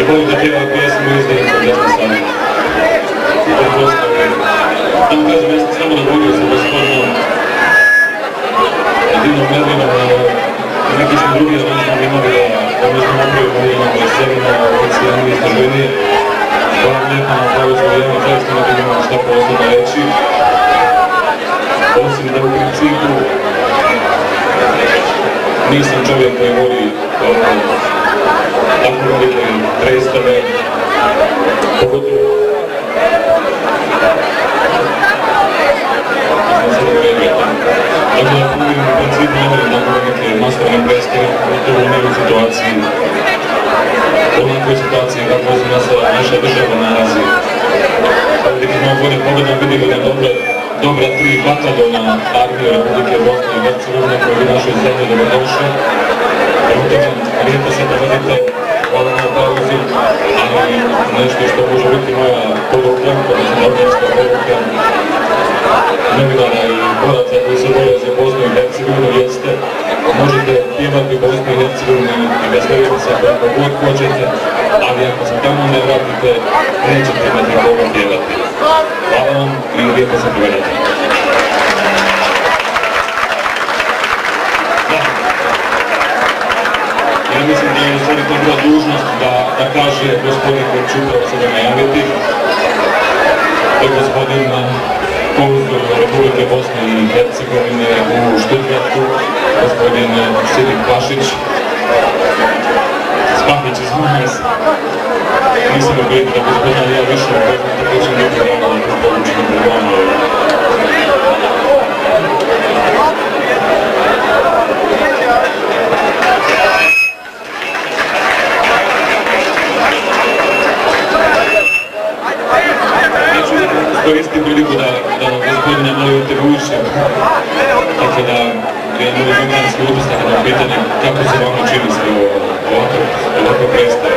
I boli da tijela pjesmu izdajem sa desne strane. Tam kažem, ja sam samo nagodio sa gospodinom Dinom Medvinom, neki smo drugi aranžman imali da možemo napraviti ovdje imamo iz Sevina, oficijalni istraženije. Hvala vam lijepo na pravicu vrijeme, zaista ne imamo šta posebno reći. Osim da u principu nisam čovjek koji voli tako velike predstave, pogotovo dakle, u principu ne volim tako velike masovne predstave, pogotovo u nekoj situaciji, u onakvoj situaciji kako se naša država nalazi. Vidite, malo bolje pogledam, vidimo da dobra 3 bataljona armije Republike Bosne i Hercegovine koji je u našoj zemlji dobrodošli. Lijepo se povedite, hvala na pauzu, ali nešto što može biti moja poruka, odnosno novinarska poruka novinara i boraca koji se bore za Bosnu i Hercegovinu jeste možete pjevati Bosnu i Hercegovinu i veseliti se kako god hoćete, ali ako se tamo ne vratite, nećete imati koga pjevati. Hvala vam i lijepo se povedite. Ja mislim da je u stvari to bila dužnost da kaže gospodin koji ću upravo sada najaviti. To je gospodin konzul Republike Bosne i Hercegovine u Stuttgartu, gospodin Sidik Pašić. Spahić, izvojim se. Nisam ubiti da gospodina ja više upoznam, tako će neki dana da povučim pred vama. Koristim priliku da gospodine malo intervjušem, tako da je novi novinarski utisak na pitanje kako se vama čini sve ovako predstave.